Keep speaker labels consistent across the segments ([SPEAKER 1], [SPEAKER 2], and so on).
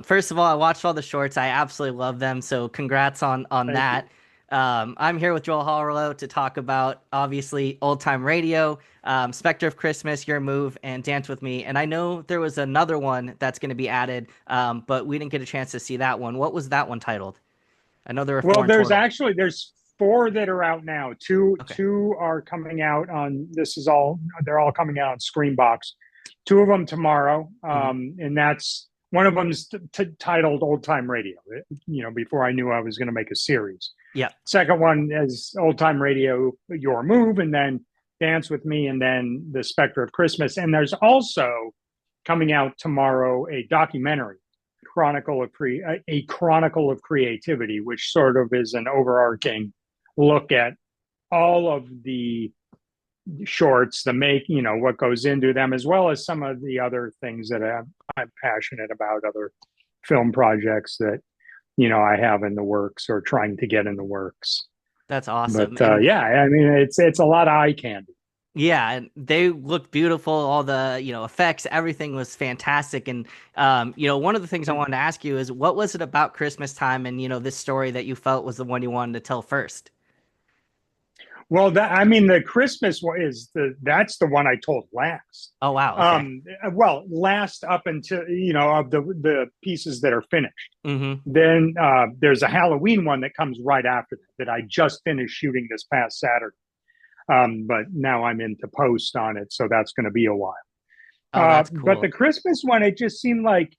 [SPEAKER 1] First of all, I watched all the shorts. I absolutely love them. So congrats on
[SPEAKER 2] Thank
[SPEAKER 1] that.
[SPEAKER 2] you.
[SPEAKER 1] I'm here with Joel Harlow to talk about obviously old time radio, Spectre of Christmas, Your Move, and Dance with Me. And I know there was another one that's going to be added, but we didn't get a chance to see that one. What was that one titled? I know there were
[SPEAKER 2] Well,
[SPEAKER 1] four in total.
[SPEAKER 2] there's four that are out now. Two
[SPEAKER 1] Okay.
[SPEAKER 2] two are coming out on this is all they're all coming out on SCREAMBOX. Two of them tomorrow,
[SPEAKER 1] Hmm.
[SPEAKER 2] and that's one of them's titled Old Time Radio. Before I knew I was going to make a series.
[SPEAKER 1] Yeah.
[SPEAKER 2] Second one is Old Time Radio, Your Move, and then Dance with Me, and then The Spectre of Christmas. And there's also coming out tomorrow a documentary a chronicle of creativity, which sort of is an overarching look at all of the shorts, what goes into them, as well as some of the other things that I'm passionate about, other film projects that I have in the works or trying to get in the works.
[SPEAKER 1] That's
[SPEAKER 2] But
[SPEAKER 1] awesome. And
[SPEAKER 2] yeah, I mean it's a lot of eye candy.
[SPEAKER 1] yeah, and they looked beautiful. All the, effects, everything was fantastic. And, one of the things I wanted to ask you is what was it about Christmas time and, this story that you felt was the one you wanted to tell first?
[SPEAKER 2] Well, the Christmas one is that's the one I told last.
[SPEAKER 1] Oh, wow. Okay.
[SPEAKER 2] Well, last up until of the pieces that are finished.
[SPEAKER 1] Mm-hmm.
[SPEAKER 2] Then there's a Halloween one that comes right after that I just finished shooting this past Saturday. But now I'm into post on it, so that's going to be a while.
[SPEAKER 1] Oh, that's
[SPEAKER 2] But the
[SPEAKER 1] cool.
[SPEAKER 2] Christmas one, it just seemed like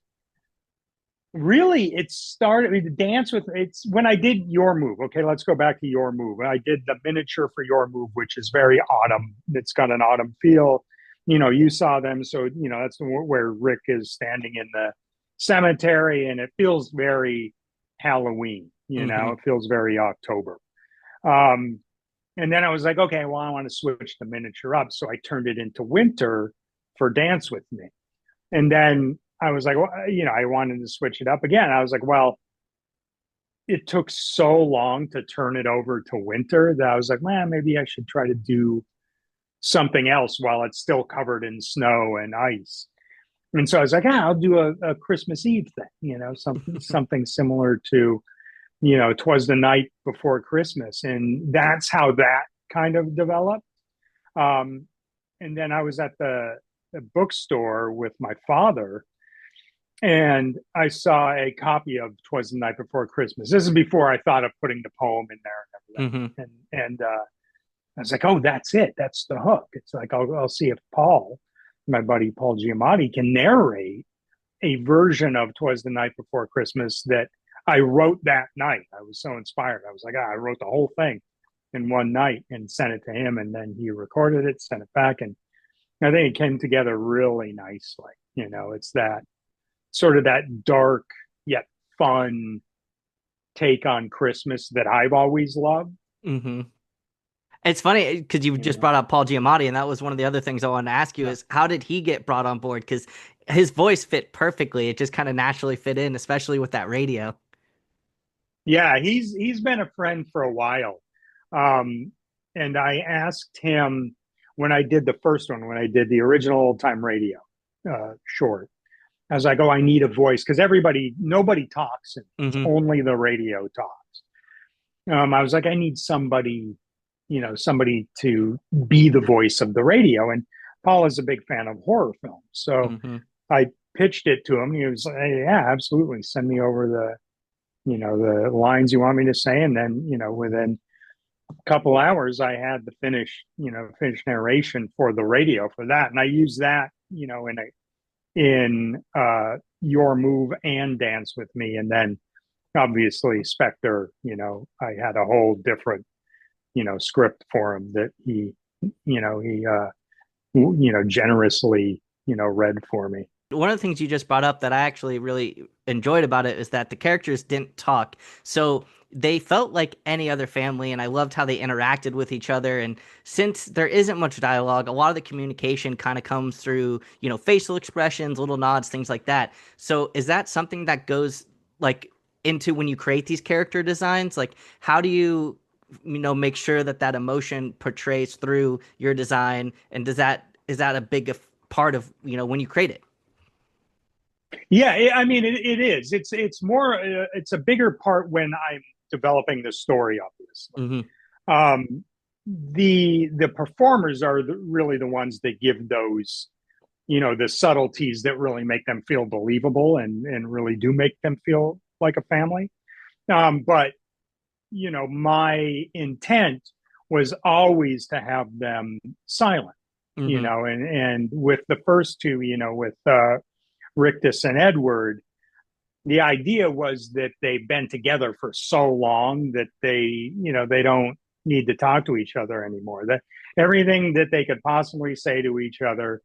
[SPEAKER 2] really it started. I mean, the dance with it's when I did Your Move. Okay, let's go back to Your Move. I did the miniature for Your Move, which is very autumn. It's got an autumn feel. You saw them, so that's where Rick is standing in the cemetery, and it feels very Halloween.
[SPEAKER 1] Mm-hmm.
[SPEAKER 2] It feels very October. Um, and then I was like, okay, well, I want to switch the miniature up, so I turned it into winter for Dance with Me. And then I was like, well, I wanted to switch it up again. I was like, well, it took so long to turn it over to winter that I was like, man, maybe I should try to do something else while it's still covered in snow and ice. And so I was like, I'll do a Christmas Eve thing, something similar to, 'Twas the Night Before Christmas. And that's how that kind of developed. Um, and then I was at the bookstore with my father, and I saw a copy of "Twas the Night Before Christmas." This is before I thought of putting the poem in there and
[SPEAKER 1] Mm-hmm.
[SPEAKER 2] everything. And I was like, "Oh, that's it. That's the hook." It's like I'll see if Paul, my buddy Paul Giamatti, can narrate a version of "Twas the Night Before Christmas" that I wrote that night. I was so inspired. I was like, I wrote the whole thing in one night and sent it to him, and then he recorded it, sent it back, and I think it came together really nicely. It's that sort of that dark yet fun take on Christmas that I've always loved.
[SPEAKER 1] Mm-hmm. It's funny because you
[SPEAKER 2] You
[SPEAKER 1] just
[SPEAKER 2] know,
[SPEAKER 1] brought up Paul Giamatti, and that was one of the other things I wanted to ask you is how did he get brought on board? Because his voice fit perfectly. It just kind of naturally fit in, especially with that radio.
[SPEAKER 2] yeah, he's been a friend for a while, um, and I asked him when I did the first one, when I did the original old time radio short. I was like, oh, I need a voice because nobody talks. It's
[SPEAKER 1] Mm-hmm.
[SPEAKER 2] only the radio talks. I was like, I need somebody to be the voice of the radio. And Paul is a big fan of horror films. So
[SPEAKER 1] Mm-hmm.
[SPEAKER 2] I pitched it to him. He was like, hey, yeah, absolutely. Send me over the lines you want me to say. And then, within a couple hours, I had the finished narration for the radio for that. And I used that, in Your Move and Dance with Me. And then obviously Spectre, I had a whole different script for him that he generously read for me.
[SPEAKER 1] One of the things you just brought up that I actually really enjoyed about it is that the characters didn't talk. So they felt like any other family, and I loved how they interacted with each other. And since there isn't much dialogue, a lot of the communication kind of comes through, facial expressions, little nods, things like that. So is that something that goes like into when you create these character designs? Like, how do you, make sure that that emotion portrays through your design? And is that a big part of, when you create it?
[SPEAKER 2] Yeah, I mean, it is. It's more. It's a bigger part when I'm developing the story, obviously.
[SPEAKER 1] Hmm.
[SPEAKER 2] Um, the performers are really the ones that give those, the subtleties that really make them feel believable and really do make them feel like a family. But my intent was always to have them silent.
[SPEAKER 1] Hmm.
[SPEAKER 2] And with the first two, with Rictus and Edward, the idea was that they've been together for so long that they don't need to talk to each other anymore. That everything that they could possibly say to each other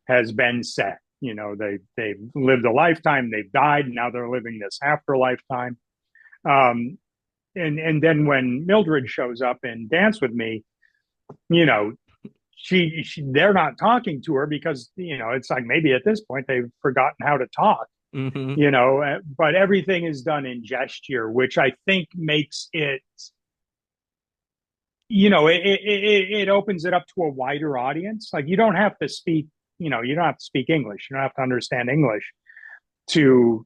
[SPEAKER 2] has been said. They've lived a lifetime, they've died, and now they're living this after lifetime. Um, and then when Mildred shows up and dance with me, you know, she they're not talking to her because it's like maybe at this point they've forgotten how to talk.
[SPEAKER 1] Hmm.
[SPEAKER 2] But everything is done in gesture, which I think makes it, it opens it up to a wider audience. Like you don't have to speak, you don't have to speak English. You don't have to understand English to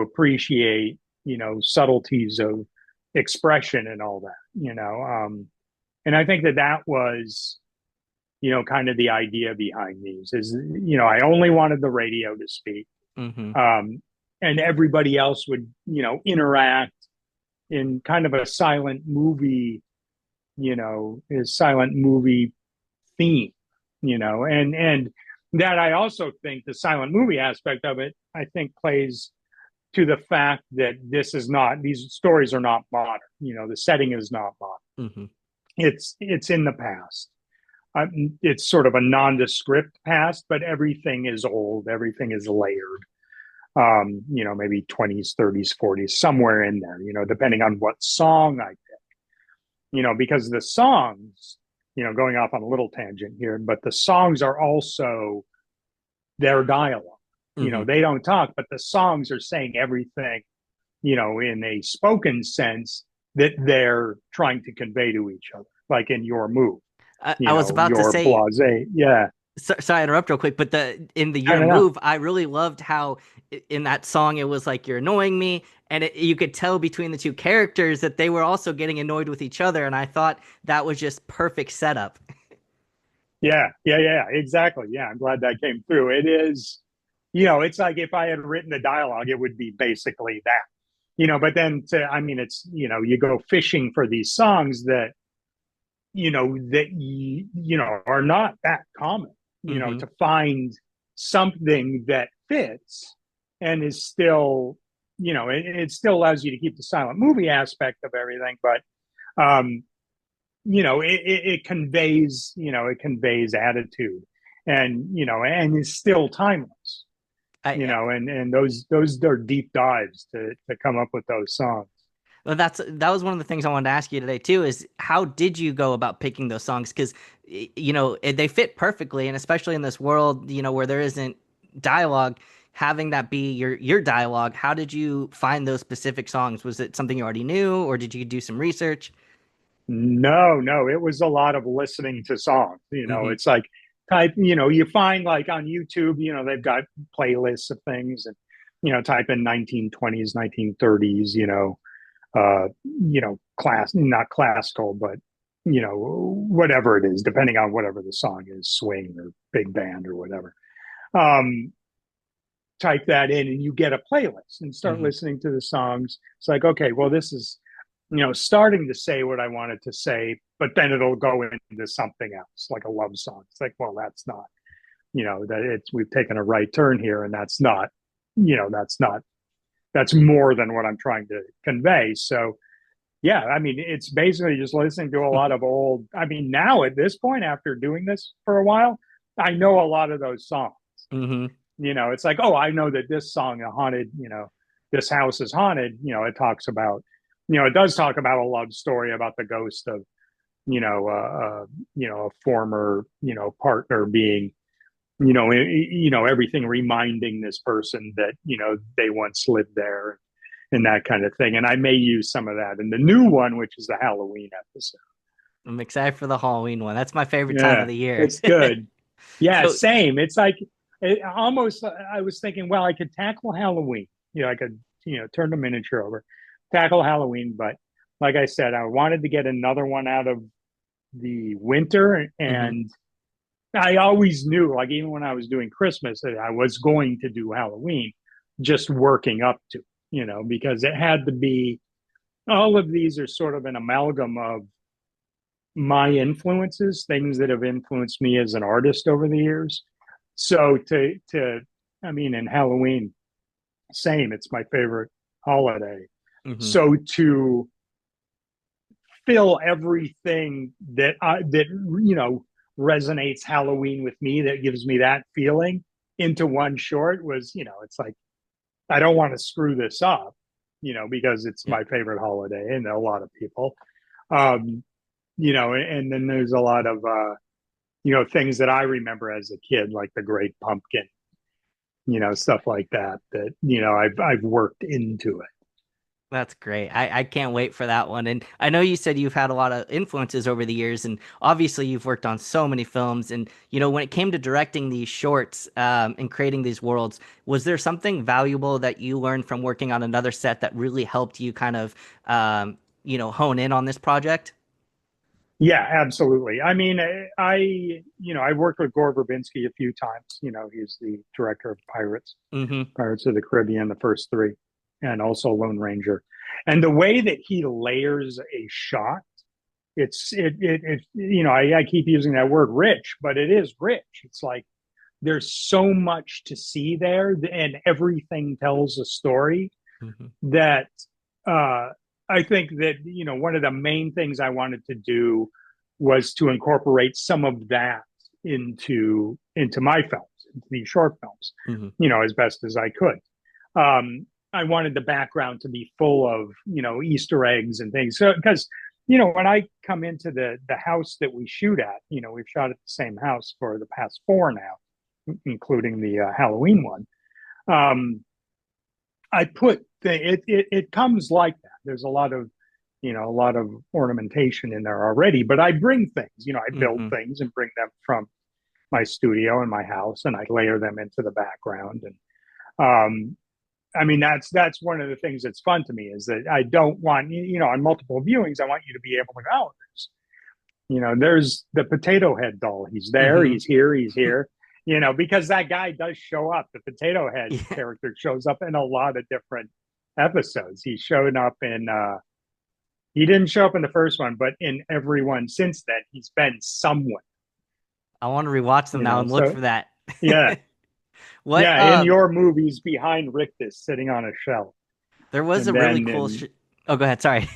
[SPEAKER 2] appreciate, subtleties of expression and all that. And I think that was, kind of the idea behind these is, I only wanted the radio to speak.
[SPEAKER 1] Hmm.
[SPEAKER 2] Um, and everybody else would, interact in kind of a silent movie theme, and that I also think the silent movie aspect of it, I think plays to the fact that these stories are not modern. The setting is not modern.
[SPEAKER 1] Hmm.
[SPEAKER 2] It's in the past. It's sort of a nondescript past, but everything is old. Everything is layered. Maybe 20s, 30s, 40s, somewhere in there, depending on what song I pick, because the songs, going off on a little tangent here, but the songs are also their dialogue.
[SPEAKER 1] Hmm.
[SPEAKER 2] They don't talk, but the songs are saying everything, in a spoken sense that they're trying to convey to each other, like in your move,
[SPEAKER 1] I was about to
[SPEAKER 2] your
[SPEAKER 1] say,
[SPEAKER 2] blase. Yeah.
[SPEAKER 1] sorry to interrupt real quick, but the in the
[SPEAKER 2] I
[SPEAKER 1] Your
[SPEAKER 2] don't know.
[SPEAKER 1] Move, I really loved how in that song it was like you're annoying me, and you could tell between the two characters that they were also getting annoyed with each other, and I thought that was just perfect setup.
[SPEAKER 2] Yeah, exactly. Yeah, I'm glad that came through. It is, it's like if I had written the dialogue, it would be basically that, but then I mean, it's, you go fishing for these songs that, are not that common,
[SPEAKER 1] Hmm.
[SPEAKER 2] to find something that fits and is still, it still allows you to keep the silent movie aspect of everything, but, um, it conveys, attitude and, and is still timeless,
[SPEAKER 1] I
[SPEAKER 2] and those are deep dives to come up with those songs.
[SPEAKER 1] Well, that was one of the things I wanted to ask you today too, is how did you go about picking those songs? Because they fit perfectly, and especially in this world, where there isn't dialogue, having that be your dialogue. How did you find those specific songs? Was it something you already knew, or did you do some research?
[SPEAKER 2] No, it was a lot of listening to songs.
[SPEAKER 1] Hmm.
[SPEAKER 2] It's like type, you find like on YouTube, they've got playlists of things and, type in 1920s, 1930s, not classical, but, whatever it is, depending on whatever the song is, swing or big band or whatever. Um, Type that in and you get a playlist and start
[SPEAKER 1] Hmm.
[SPEAKER 2] listening to the songs. It's like, okay, well, this is, starting to say what I wanted to say, but then it'll go into something else, like a love song. It's like, well, that's not, that we've taken a right turn here, and that's more than what I'm trying to convey. So, yeah, I mean, it's basically just listening to a lot of old. I mean, now at this point, after doing this for a while, I know a lot of those songs.
[SPEAKER 1] Hmm.
[SPEAKER 2] It's like, oh, I know that this song, haunted, this house is haunted. It talks about, it does talk about a love story about the ghost of, a former, partner being, everything reminding this person that, they once lived there and that kind of thing. And I may use some of that in the new one, which is the Halloween episode.
[SPEAKER 1] I'm excited for the Halloween one. That's my favorite time
[SPEAKER 2] Yeah,
[SPEAKER 1] of the year.
[SPEAKER 2] it's good. Yeah,
[SPEAKER 1] So,
[SPEAKER 2] same. It's like almost, I was thinking, well, I could tackle Halloween. I could, turn the miniature over, tackle Halloween. But like I said, I wanted to get another one out of the winter.
[SPEAKER 1] Hmm.
[SPEAKER 2] And I always knew, like, even when I was doing Christmas, that I was going to do Halloween, just working up to, because it had to be, all of these are sort of an amalgam of my influences, things that have influenced me as an artist over the years. So I mean, in Halloween, same, it's my favorite holiday.
[SPEAKER 1] Hmm.
[SPEAKER 2] So to fill everything that resonates Halloween with me, that gives me that feeling, into one short was, it's like, I don't want to screw this up, because it's
[SPEAKER 1] Yeah.
[SPEAKER 2] my favorite holiday and a lot of people. Um, and then there's a lot of things that I remember as a kid, like the Great Pumpkin, stuff like that. That I've worked into it.
[SPEAKER 1] That's great. I can't wait for that one. And I know you said you've had a lot of influences over the years, and obviously you've worked on so many films. And when it came to directing these shorts and creating these worlds, was there something valuable that you learned from working on another set that really helped you kind of hone in on this project?
[SPEAKER 2] Yeah, absolutely. I mean, I worked with Gore Verbinski a few times. He's the director of
[SPEAKER 1] Hmm.
[SPEAKER 2] Pirates of the Caribbean, the first three, and also Lone Ranger. And the way that he layers a shot, I keep using that word rich, but it is rich. It's like there's so much to see there, and everything tells a story
[SPEAKER 1] Hmm.
[SPEAKER 2] that uh, I think that one of the main things I wanted to do was to incorporate some of that into my films, into these short films,
[SPEAKER 1] Hmm.
[SPEAKER 2] as best as I could. I wanted the background to be full of Easter eggs and things. So because when I come into the house that we shoot at, we've shot at the same house for the past four now, including the Halloween one. Um, I put it comes like that. There's a lot of ornamentation in there already, but I bring things, I build
[SPEAKER 1] Hmm.
[SPEAKER 2] things and bring them from my studio and my house, and I layer them into the background. And I mean, that's one of the things that's fun to me, is that I don't want, on multiple viewings, I want you to be able to go, oh, there's the potato head doll. He's there,
[SPEAKER 1] Hmm.
[SPEAKER 2] he's here, he's here. Because that guy does show up. The potato head
[SPEAKER 1] Yeah.
[SPEAKER 2] character shows up in a lot of different episodes. He's shown up in he didn't show up in the first one, but in every one since then, he's been someone,
[SPEAKER 1] I want to rewatch them now and look
[SPEAKER 2] So
[SPEAKER 1] for that.
[SPEAKER 2] yeah.
[SPEAKER 1] What
[SPEAKER 2] Yeah, in your movies behind Rictus sitting on a shelf.
[SPEAKER 1] there was a
[SPEAKER 2] And
[SPEAKER 1] really
[SPEAKER 2] then
[SPEAKER 1] cool
[SPEAKER 2] in
[SPEAKER 1] oh, go ahead, sorry.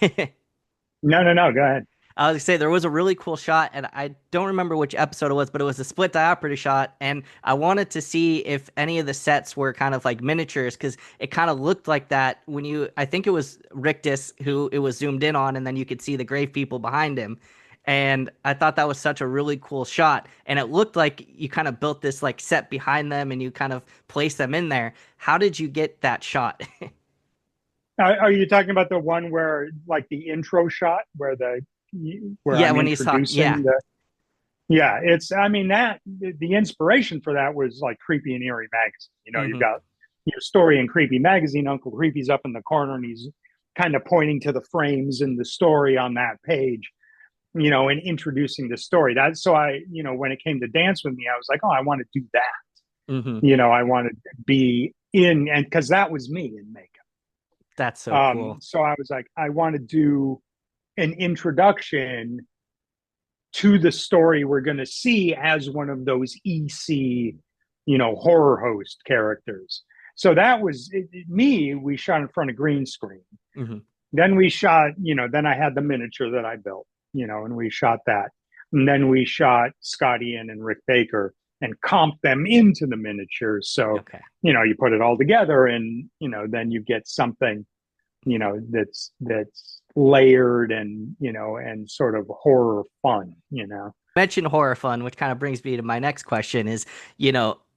[SPEAKER 2] no, go ahead.
[SPEAKER 1] I was gonna say there was a really cool shot, and I don't remember which episode it was, but it was a split diopter shot, and I wanted to see if any of the sets were kind of like miniatures, because it kind of looked like that when I think it was Rictus who it was zoomed in on, and then you could see the grave people behind him. And I thought that was such a really cool shot, and it looked like you kind of built this like set behind them, and you kind of placed them in there. How did you get that shot?
[SPEAKER 2] Are you talking about the one where, like, the intro shot where
[SPEAKER 1] Yeah,
[SPEAKER 2] I'm
[SPEAKER 1] when he's talking, yeah.
[SPEAKER 2] introducing the yeah, it's, I mean, that the inspiration for that was like Creepy and Eerie magazine. You've
[SPEAKER 1] Hmm.
[SPEAKER 2] got your story in Creepy magazine. Uncle Creepy's up in the corner and he's kind of pointing to the frames in the story on that page, and introducing the story. That so I, when it came to Dance with Me, I was like, oh, I want to do that.
[SPEAKER 1] Hmm.
[SPEAKER 2] I wanted to be in, and because that was me in makeup.
[SPEAKER 1] That's so cool.
[SPEAKER 2] So I was like, I want to do an introduction to the story we're going to see as one of those EC, horror host characters. So that was me. We shot in front of green screen.
[SPEAKER 1] Hmm.
[SPEAKER 2] Then we shot, then I had the miniature that I built, and we shot that. And then we shot Scotty and Rick Baker and comped them into the miniatures. So,
[SPEAKER 1] Okay.
[SPEAKER 2] you put it all together and, then you get something, that's layered and, and sort of horror fun.
[SPEAKER 1] Mention horror fun, which kind of brings me to my next question is,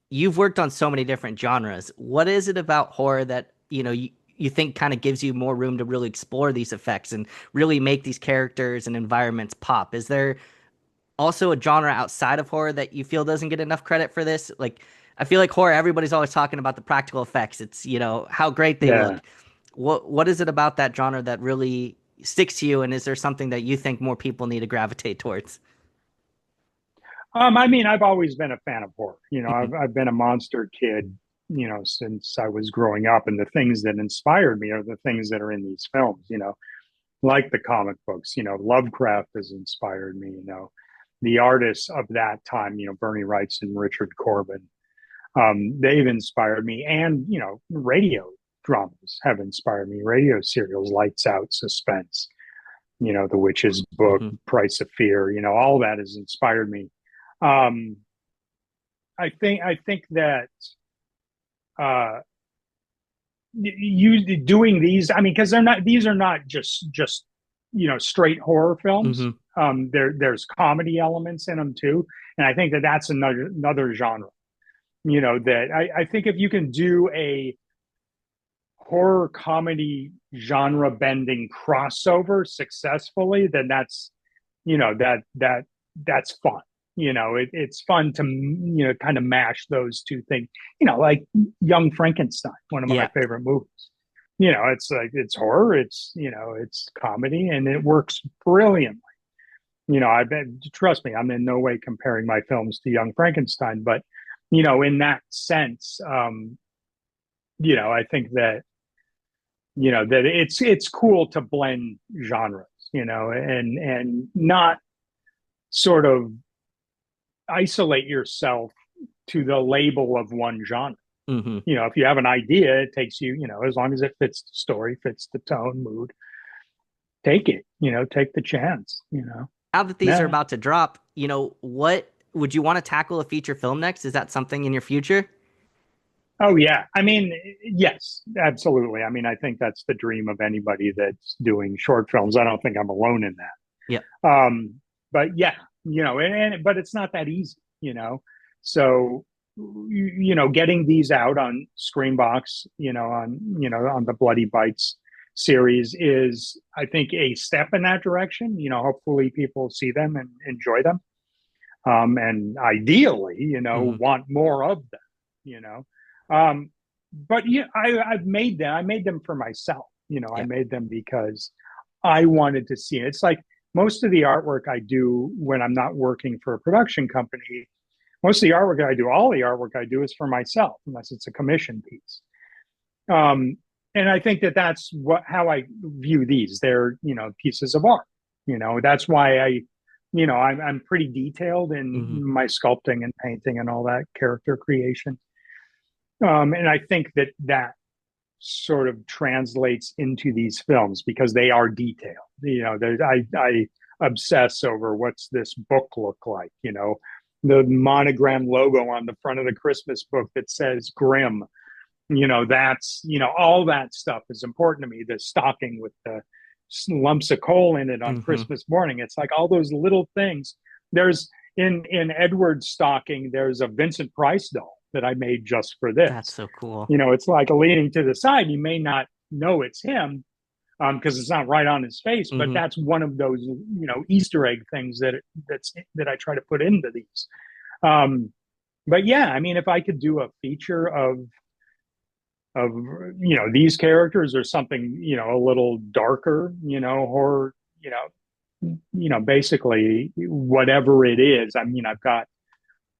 [SPEAKER 1] you've worked on so many different genres. What is it about horror that, you think kind of gives you more room to really explore these effects and really make these characters and environments pop? Is there also a genre outside of horror that you feel doesn't get enough credit for this? Like, I feel like horror, everybody's always talking about the practical effects. It's, you know, how great they
[SPEAKER 2] Yeah.
[SPEAKER 1] look. What is it about that genre that really sticks to you, and is there something that you think more people need to gravitate towards?
[SPEAKER 2] I mean, I've always been a fan of horror.
[SPEAKER 1] Mhm.
[SPEAKER 2] I've been a monster kid, since I was growing up, and the things that inspired me are the things that are in these films. Like the comic books. Lovecraft has inspired me. The artists of that time. Bernie Wrightson and Richard Corbin. They've inspired me, and radio dramas have inspired me. Radio serials, Lights Out, Suspense. The Witch's Book,
[SPEAKER 1] Mhm.
[SPEAKER 2] Price of Fear. All that has inspired me. Um, I think that uh, you doing these. I mean, because they're not. These are not just straight horror films.
[SPEAKER 1] Mhm.
[SPEAKER 2] There's comedy elements in them too, and I think that that's another genre. That I think if you can do a horror comedy genre bending crossover successfully, then that's fun. It's fun to kind of mash those two things. Like Young Frankenstein, one of my
[SPEAKER 1] Yeah.
[SPEAKER 2] favorite movies. It's like it's horror, it's comedy, and it works brilliantly. I bet, trust me, I'm in no way comparing my films to Young Frankenstein, but in that sense, I think that that it's cool to blend genres, and not sort of isolate yourself to the label of one genre.
[SPEAKER 1] Mhm.
[SPEAKER 2] If you have an idea, it takes you, as long as it fits the story, fits the tone, mood, take it, take the chance.
[SPEAKER 1] Now that these are
[SPEAKER 2] Yeah.
[SPEAKER 1] about to drop, you know, what would you want to tackle a feature film next? Is that something in your future?
[SPEAKER 2] Oh yeah. I mean, yes, absolutely. I mean, I think that's the dream of anybody that's doing short films. I don't think I'm alone in that.
[SPEAKER 1] Yeah.
[SPEAKER 2] But yeah, but it's not that easy. So, getting these out on Screambox, on the Bloody Bites series is, I think, a step in that direction. Hopefully people see them and enjoy them. And ideally,
[SPEAKER 1] Hmm.
[SPEAKER 2] want more of them, you know. Um, but yeah, I've made them. I made them for myself. I
[SPEAKER 1] Yeah.
[SPEAKER 2] made them because I wanted to see it. It's like most of the artwork I do when I'm not working for a production company. Most of the artwork I do, all the artwork I do, is for myself, unless it's a commission piece. Um, and I think that that's how I view these. They're pieces of art. That's why I'm pretty detailed in
[SPEAKER 1] Hmm.
[SPEAKER 2] my sculpting and painting and all that character creation. And I think that sort of translates into these films because they are detailed. I obsess over what's this book look like. The monogram logo on the front of the Christmas book that says Grimm. That's all that stuff is important to me. The stocking with the lumps of coal in it on
[SPEAKER 1] Hmm.
[SPEAKER 2] Christmas morning. It's like all those little things. There's in Edward's stocking. There's a Vincent Price doll that I made just for
[SPEAKER 1] That's
[SPEAKER 2] this.
[SPEAKER 1] so cool.
[SPEAKER 2] It's like a leaning to the side. You may not know it's him because it's not right on his face, but
[SPEAKER 1] Hmm.
[SPEAKER 2] that's one of those Easter egg things that I try to put into these. Um, but yeah, I mean, if I could do a feature of these characters or something a little darker, horror, basically whatever it is. I mean, I've got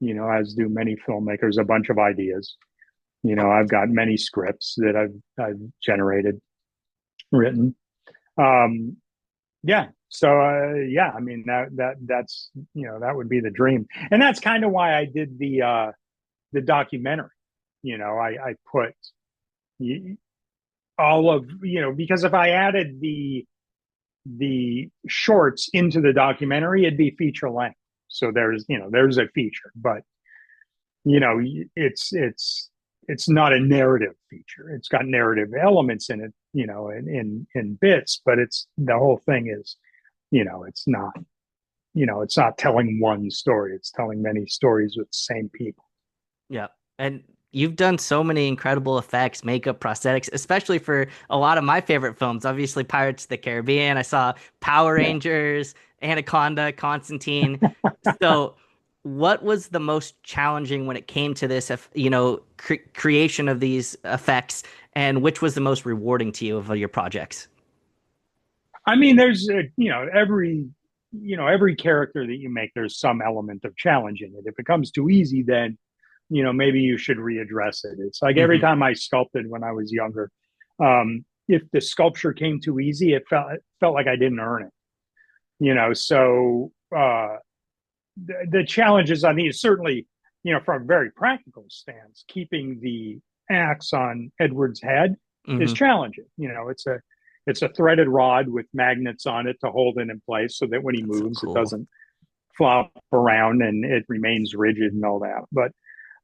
[SPEAKER 2] as do many filmmakers, a bunch of ideas.
[SPEAKER 1] Oh,
[SPEAKER 2] I've got many scripts that I've generated, written. Um, yeah. So yeah, I mean that's that would be the dream, and that's kind of why I did the documentary. I put all of because if I added the shorts into the documentary, it'd be feature length. So there's a feature, but you know it's not a narrative feature. It's got narrative elements in it, in bits, but it's the whole thing is it's not telling one story. It's telling many stories with the same people.
[SPEAKER 1] yeah. And you've done so many incredible effects, makeup, prosthetics, especially for a lot of my favorite films. Obviously, Pirates of the Caribbean. I saw Power
[SPEAKER 2] Yeah.
[SPEAKER 1] Rangers, Anaconda, Constantine. So, what was the most challenging when it came to this, creation of these effects, and which was the most rewarding to you of your projects?
[SPEAKER 2] I mean, there's every character that you make, there's some element of challenging it. If it becomes too easy, then maybe you should readdress it. It's like every
[SPEAKER 1] Hmm.
[SPEAKER 2] time I sculpted when I was younger, if the sculpture came too easy, it felt like I didn't earn it. So the challenges I think is certainly, from a very practical stance, keeping the axe on Edward's head is
[SPEAKER 1] Hmm.
[SPEAKER 2] challenging. It's a threaded rod with magnets on it to hold it in place so that when he
[SPEAKER 1] That's so
[SPEAKER 2] moves, it
[SPEAKER 1] cool.
[SPEAKER 2] doesn't flop around and it remains rigid and all that. But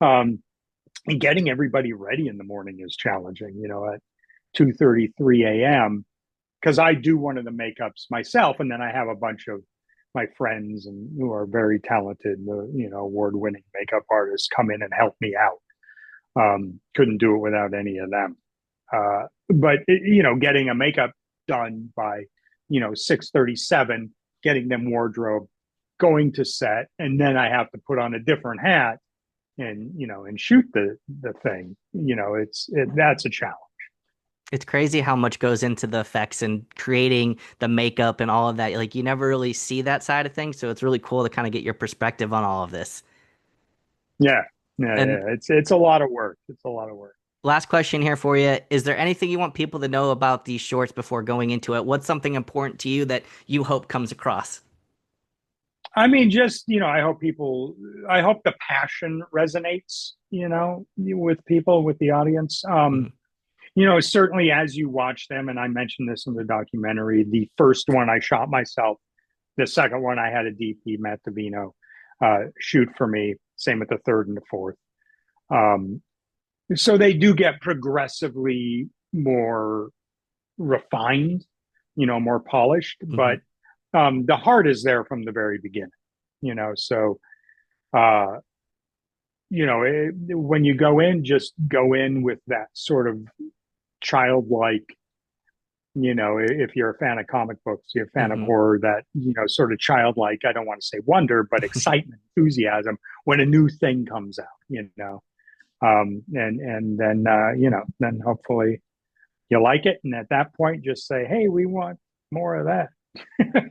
[SPEAKER 2] and getting everybody ready in the morning is challenging. At 2:33 a.m. because I do one of the makeups myself, and then I have a bunch of my friends and who are very talented, award-winning makeup artists come in and help me out. Couldn't do it without any of them. But getting a makeup done by 6:37, getting them wardrobe, going to set, and then I have to put on a different hat and shoot the thing. That's a challenge.
[SPEAKER 1] It's crazy how much goes into the effects and creating the makeup and all of that. Like you never really see that side of things, so it's really cool to kind of get your perspective on all of this.
[SPEAKER 2] Yeah, yeah,
[SPEAKER 1] And
[SPEAKER 2] yeah. It's a lot of work. It's a lot of work.
[SPEAKER 1] last question here for you. Is there anything you want people to know about these shorts before going into it? What's something important to you that you hope comes across?
[SPEAKER 2] I mean, just I hope the passion resonates, with people, with the audience.
[SPEAKER 1] Mhm.
[SPEAKER 2] Certainly as you watch them, and I mentioned this in the documentary, the first one I shot myself, the second one I had a DP, Matt Davino, shoot for me. Same with the third and the fourth. Um, so they do get progressively more refined, more polished,
[SPEAKER 1] Mhm.
[SPEAKER 2] but the heart is there from the very beginning, so uh, when you go in, just go in with that sort of childlike, if you're a fan of comic books, you're a fan of
[SPEAKER 1] Mhm.
[SPEAKER 2] horror, that, sort of childlike, I don't want to say wonder, but excitement, enthusiasm when a new thing comes out. And then, then hopefully you like it. And at that point, just say, hey, we want more of that.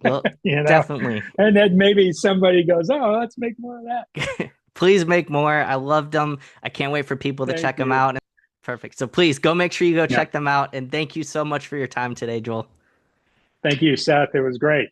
[SPEAKER 1] Well,
[SPEAKER 2] you know,
[SPEAKER 1] definitely.
[SPEAKER 2] and then maybe somebody goes, oh, let's make more of that.
[SPEAKER 1] Please make more. I loved them. I can't wait for people to
[SPEAKER 2] Thank
[SPEAKER 1] check them
[SPEAKER 2] you.
[SPEAKER 1] out. Perfect. So please go make sure you go
[SPEAKER 2] Yeah.
[SPEAKER 1] check them out. And thank you so much for your time today, Joel.
[SPEAKER 2] Thank you, Seth. It was great.